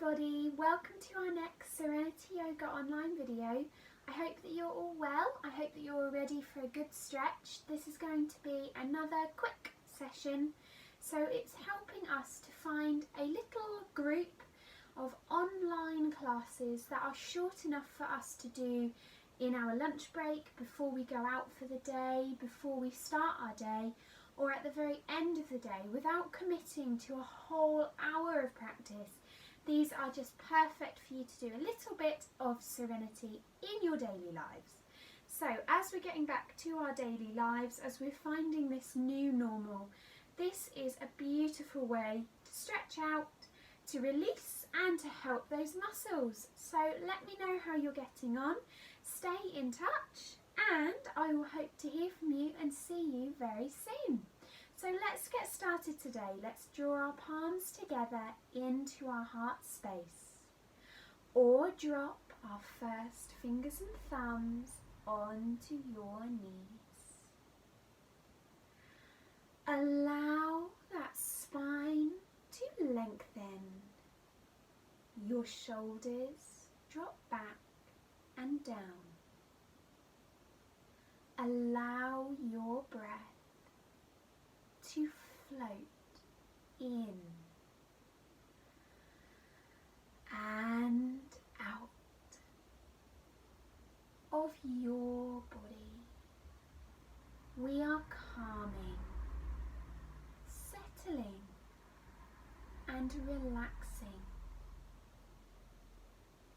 everybody, welcome to our next Serenity Yoga online video. I hope that you're all well. I hope that you're all ready for a good stretch. This is going to be another quick session, so it's helping us to find a little group of online classes that are short enough for us to do in our lunch break, before we go out for the day, before we start our day, or at the very end of the day, without committing to a whole hour of practice. These are just perfect for you to do a little bit of serenity in your daily lives. So as we're getting back to our daily lives, as we're finding this new normal, this is a beautiful way to stretch out, to release and to help those muscles. So let me know how you're getting on. Stay in touch and I will hope to hear from you and see you very soon. So let's get started today. Let's draw our palms together into our heart space, or drop our first fingers and thumbs onto your knees. Allow that spine to lengthen. Your shoulders drop back and down. Allow your breath to float in and out of your body. We are calming, settling and relaxing.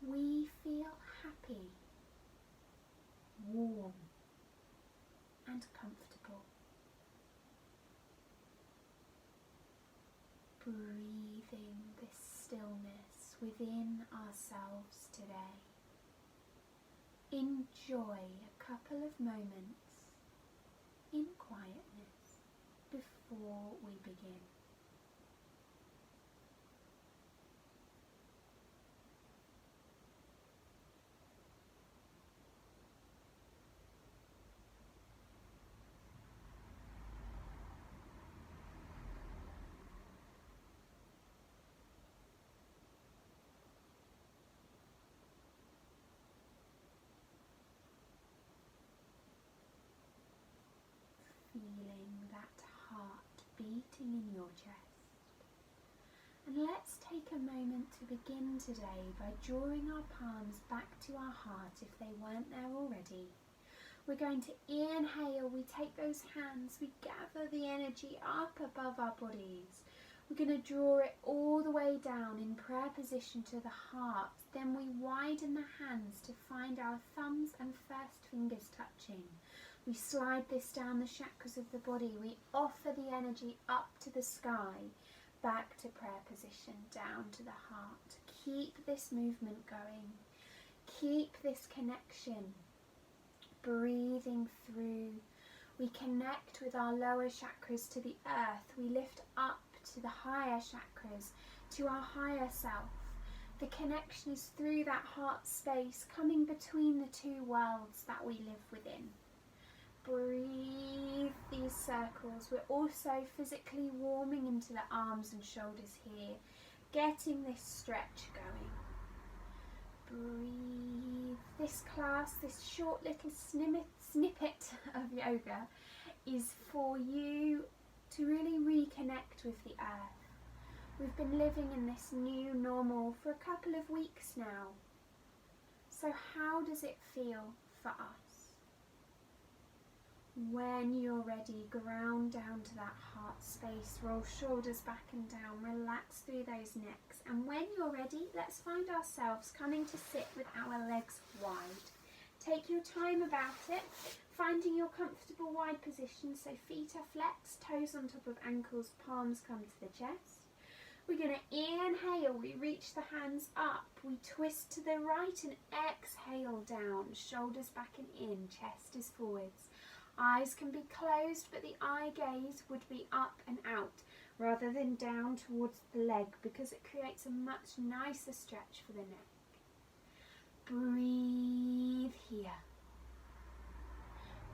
We feel happy, warm and comfortable. Breathing this stillness within ourselves today. Enjoy a couple of moments in quietness before we begin. Feeling that heart beating in your chest. And let's take a moment to begin today by drawing our palms back to our heart if they weren't there already. We're going to inhale, we take those hands, we gather the energy up above our bodies. We're going to draw it all the way down in prayer position to the heart. Then we widen the hands to find our thumbs and first fingers touching. We slide this down the chakras of the body. We offer the energy up to the sky, back to prayer position, down to the heart. Keep this movement going. Keep this connection. Breathing through. We connect with our lower chakras to the earth. We lift up to the higher chakras, to our higher self. The connection is through that heart space, coming between the two worlds that we live within. Breathe these circles. We're also physically warming into the arms and shoulders here, getting this stretch going. Breathe. This class, this short little snippet of yoga is for you to really reconnect with the earth. We've been living in this new normal for a couple of weeks now. So how does it feel for us? When you're ready, ground down to that heart space, roll shoulders back and down, relax through those necks. And when you're ready, let's find ourselves coming to sit with our legs wide. Take your time about it, finding your comfortable wide position, so feet are flexed, toes on top of ankles, palms come to the chest. We're going to inhale, we reach the hands up, we twist to the right and exhale down, shoulders back and in, chest is forwards. Eyes can be closed, but the eye gaze would be up and out rather than down towards the leg, because it creates a much nicer stretch for the neck. Breathe here.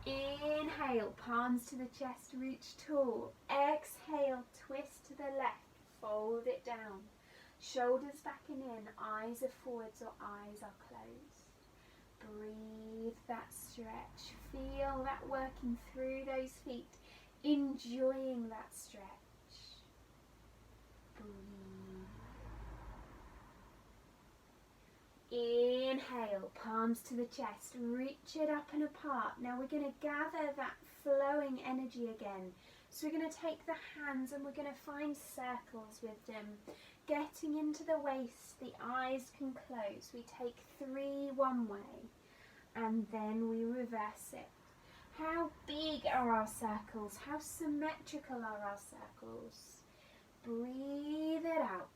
Inhale, palms to the chest, reach tall. Exhale, twist to the left, fold it down. Shoulders back and in, eyes are forwards or eyes are closed. Breathe that stretch. Feel that working through those feet. Enjoying that stretch. Breathe. Inhale, palms to the chest. Reach it up and apart. Now we're going to gather that flowing energy again. So we're going to take the hands and we're going to find circles with them. Getting into the waist, the eyes can close. We take 3 one way and then we reverse it. How big are our circles? How symmetrical are our circles? Breathe it out.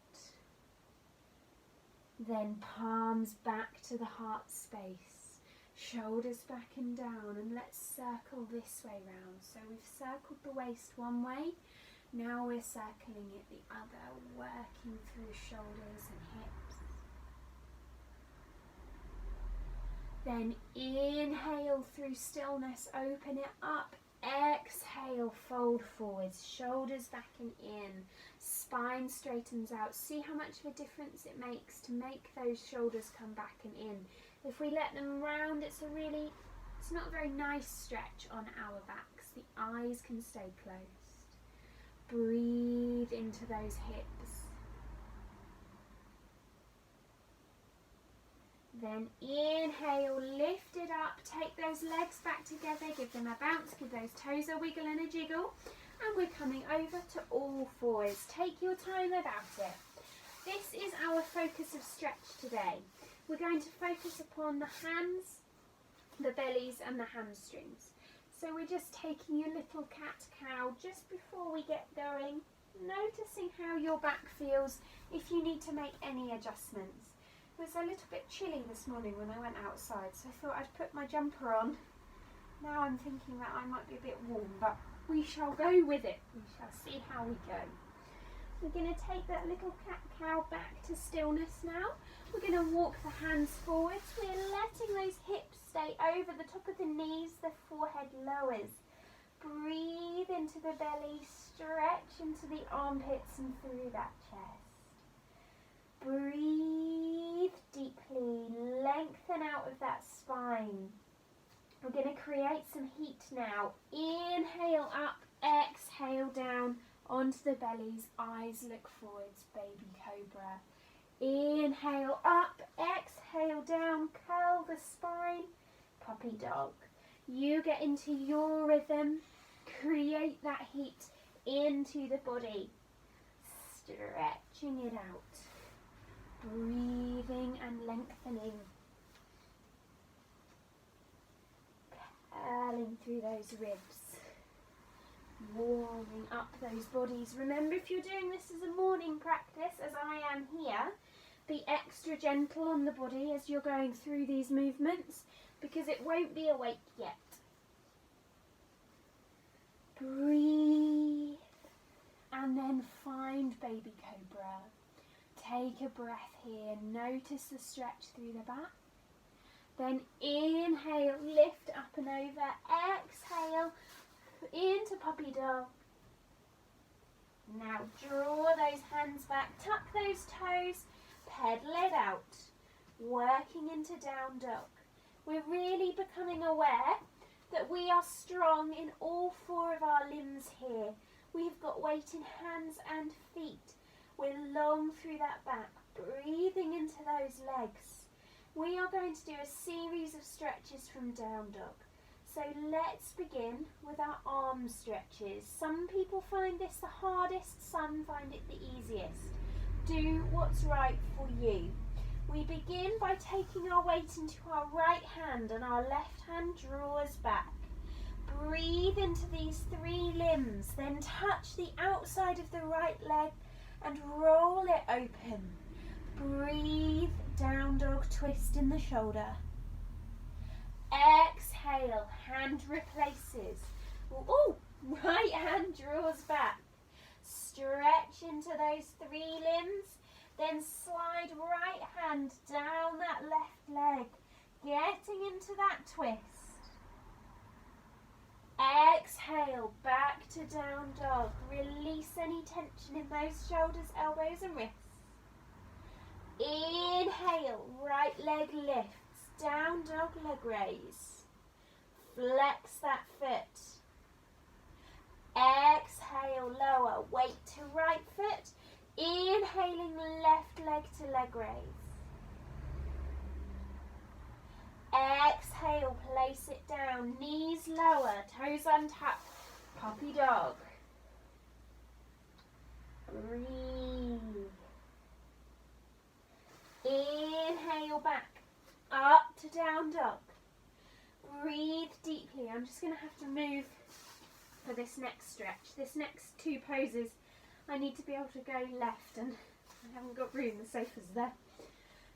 Then palms back to the heart space. Shoulders back and down, and let's circle this way round. So we've circled the waist one way, now we're circling it the other, working through shoulders and hips. Then inhale through stillness, open it up. Exhale, fold forwards, shoulders back and in, spine straightens out. See how much of a difference it makes to make those shoulders come back and in. If we let them round, it's not a very nice stretch on our backs. The eyes can stay closed. Breathe into those hips. Then inhale, lift it up, take those legs back together, give them a bounce, give those toes a wiggle and a jiggle. And we're coming over to all fours. Take your time about it. This is our focus of stretch today. We're going to focus upon the hands, the bellies and the hamstrings. So we're just taking your little cat-cow just before we get going, noticing how your back feels, if you need to make any adjustments. It was a little bit chilly this morning when I went outside, so I thought I'd put my jumper on. Now I'm thinking that I might be a bit warm, but we shall go with it. We shall see how we go. We're going to take that little cat-cow back to stillness now. We're going to walk the hands forwards. We're letting those hips stay over the top of the knees, the forehead lowers. Breathe into the belly, stretch into the armpits and through that chest. Breathe deeply, lengthen out of that spine. We're going to create some heat now. Inhale up, exhale down onto the bellies, eyes look forwards, baby cobra. Inhale up, exhale down, curl the spine, puppy dog. You get into your rhythm, create that heat into the body, stretching it out, breathing and lengthening, curling through those ribs, warming up those bodies. Remember, if you're doing this as a morning practice, as I am here, be extra gentle on the body as you're going through these movements, because it won't be awake yet. Breathe and then find baby cobra. Take a breath here, notice the stretch through the back. Then inhale, lift up and over, exhale into puppy dog. Now draw those hands back, tuck those toes, pedal it out, working into down dog. We're really becoming aware that we are strong in all 4 of our limbs here. We've got weight in hands and feet. We're long through that back, breathing into those legs. We are going to do a series of stretches from down dog. So let's begin with our arm stretches. Some people find this the hardest, some find it the easiest. Do what's right for you. We begin by taking our weight into our right hand and our left hand draws back. Breathe into these 3 limbs, then touch the outside of the right leg and roll it open. Breathe, down dog, twist in the shoulder. Exhale, hand replaces. Ooh, right hand draws back. Stretch into those 3 limbs, then slide right hand down that left leg, getting into that twist. Exhale, back to down dog. Release any tension in those shoulders, elbows and wrists. Inhale, right leg lifts, down dog leg raise. Flex that foot. Exhale, lower, weight to right foot. Inhaling, left leg to leg raise. Exhale, place it down, knees lower, toes untucked, puppy dog. Breathe. Inhale back, up to down dog. Breathe deeply. I'm just going to have to move for this next stretch. This next two poses, I need to be able to go left and I haven't got room, the sofa's there.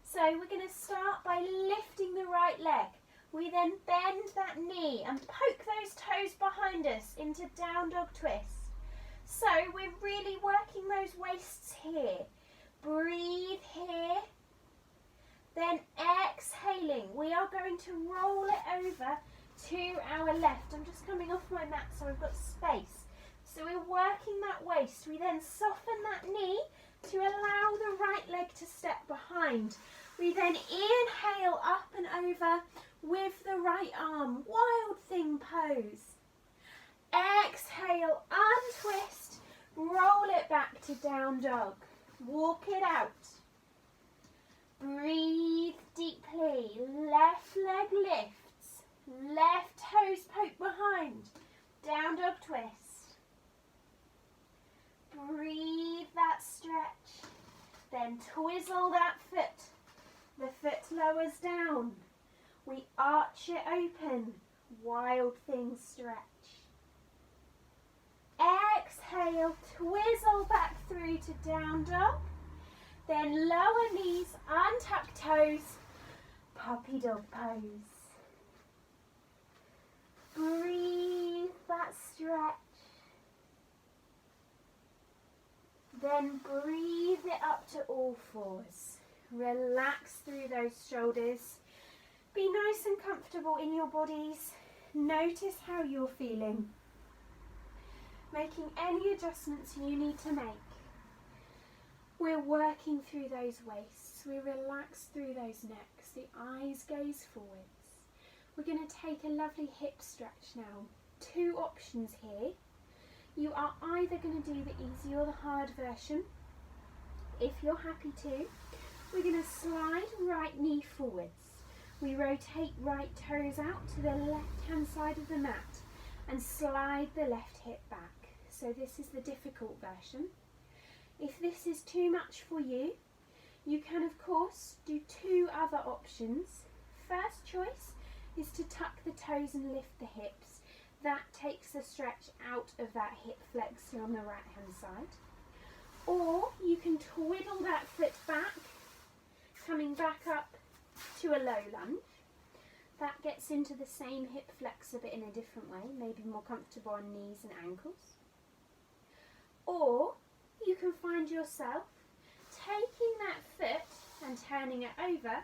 So we're going to start by lifting the right leg. We then bend that knee and poke those toes behind us into down dog twist. So we're really working those waists here. Breathe here. Then exhaling, we are going to roll it over to our left. I'm just coming off my mat so I've got space. So we're working that waist. We then soften that knee to allow the right leg to step behind. We then inhale up and over with the right arm, wild thing pose. Exhale, untwist, roll it back to down dog. Walk it out. Breathe deeply, left leg lifts, left toes poke behind, down dog twist. Breathe that stretch, then twizzle that foot. The foot lowers down. We arch it open, wild thing stretch. Exhale, twizzle back through to down dog. Then lower knees, untuck toes, puppy dog pose. Breathe that stretch. Then breathe it up to all fours. Relax through those shoulders. Be nice and comfortable in your bodies. Notice how you're feeling. Making any adjustments you need to make. We're working through those waists. We relax through those necks. The eyes gaze forwards. We're going to take a lovely hip stretch now. Two options here. You are either going to do the easy or the hard version. If you're happy to, we're going to slide right knee forwards. We rotate right toes out to the left hand side of the mat and slide the left hip back. So this is the difficult version. If this is too much for you, you can of course do two other options. First choice is to tuck the toes and lift the hips. That takes the stretch out of that hip flexor on the right hand side. Or you can twiddle that foot back, coming back up to a low lunge. That gets into the same hip flexor but in a different way, maybe more comfortable on knees and ankles. Or you can find yourself taking that foot and turning it over,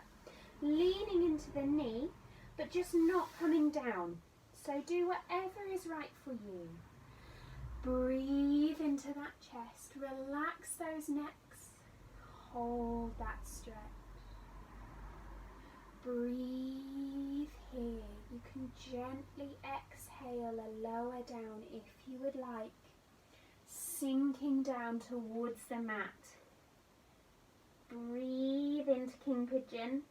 leaning into the knee, but just not coming down. So do whatever is right for you. Breathe into that chest, relax those necks, hold that stretch. Breathe here. You can gently exhale a lower down if you would like, sinking down towards the mat. Breathe into King Pigeon.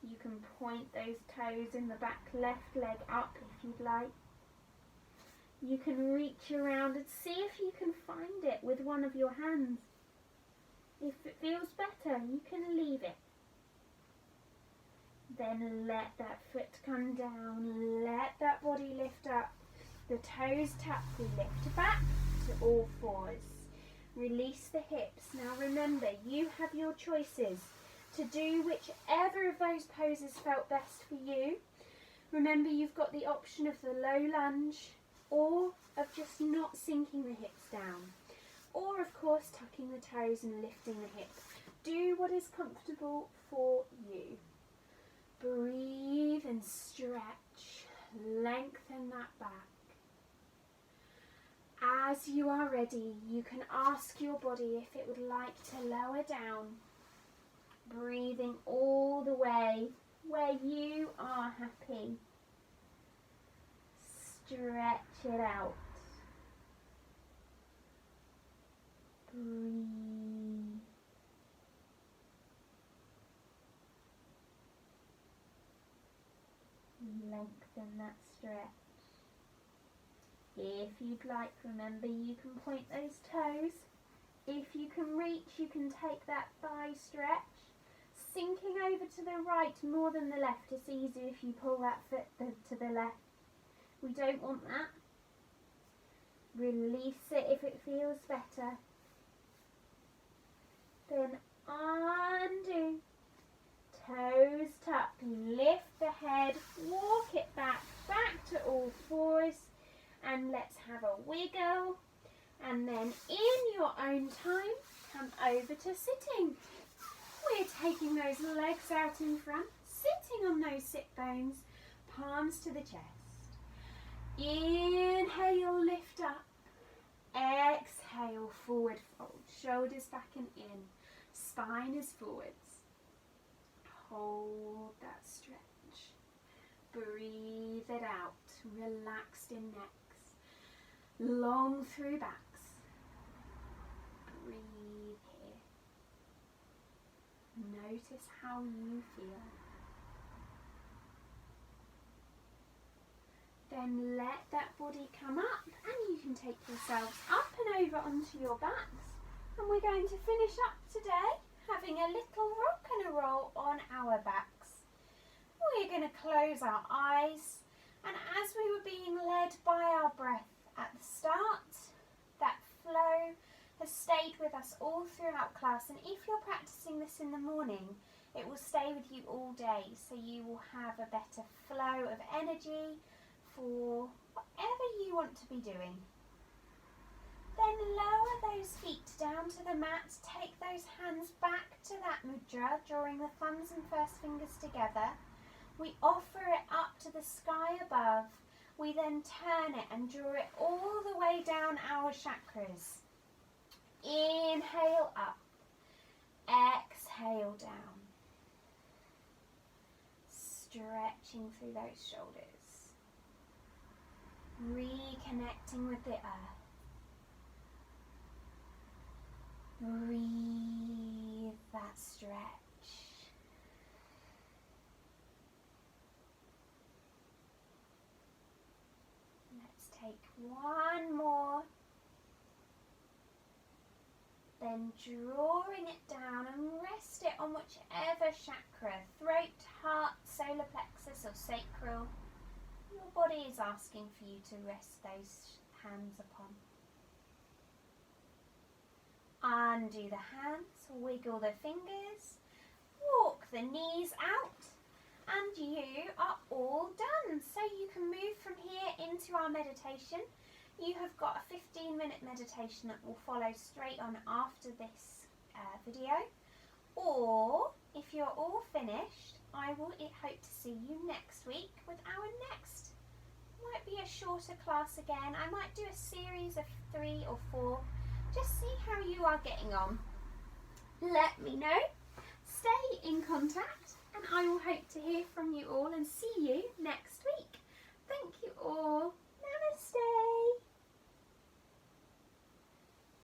You can point those toes in the back left leg up if you'd like. You can reach around and see if you can find it with one of your hands. If it feels better, you can leave it. Then let that foot come down, let that body lift up. The toes tap, we lift back to all fours. Release the hips. Now remember, you have your choices to do whichever of those poses felt best for you. Remember, you've got the option of the low lunge or of just not sinking the hips down. Or of course tucking the toes and lifting the hips. Do what is comfortable for you. Breathe and stretch. Lengthen that back. As you are ready, you can ask your body if it would like to lower down, breathing all the way where you are happy. Stretch it out. Breathe. Lengthen that stretch. If you'd like, remember you can point those toes. If you can reach, you can take that thigh stretch. Sinking over to the right more than the left. It's easier if you pull that foot to the left. We don't want that. Release it if it feels better. Then undo. Toes tucked. Lift the head. Walk it back to all fours. And let's have a wiggle. And then in your own time, come over to sitting. We're taking those legs out in front, sitting on those sit bones, palms to the chest. Inhale, lift up. Exhale, forward fold. Shoulders back and in. Spine is forwards. Hold that stretch. Breathe it out. Relaxed in necks. Long through backs. Breathe here. Notice how you feel. Then let that body come up and you can take yourselves up and over onto your backs. And we're going to finish up today having a little rock and a roll on our backs. We're going to close our eyes, and as we were being led by our breath at the start, that flow has stayed with us all throughout class, and if you're practicing this in the morning, it will stay with you all day, so you will have a better flow of energy for whatever you want to be doing. Then lower those feet down to the mat, take those hands back to that mudra, drawing the thumbs and first fingers together. We offer it up to the sky above. We then turn it and draw it all the way down our chakras. Inhale up, exhale down. Stretching through those shoulders. Reconnecting with the earth. Breathe that stretch. Let's take one more. Then drawing it down and rest it on whichever chakra, throat, heart, solar plexus or sacral, your body is asking for you to rest those hands upon. Undo the hands, wiggle the fingers, walk the knees out, and you are all done. So you can move from here into our meditation. You have got a 15-minute meditation that will follow straight on after this video. Or, if you're all finished, I will hope to see you next week with our next. Might be a shorter class again. I might do a series of 3 or 4. Just see how you are getting on. Let me know. Stay in contact, and I will hope to hear from you all and see you next week. Thank you all. Namaste.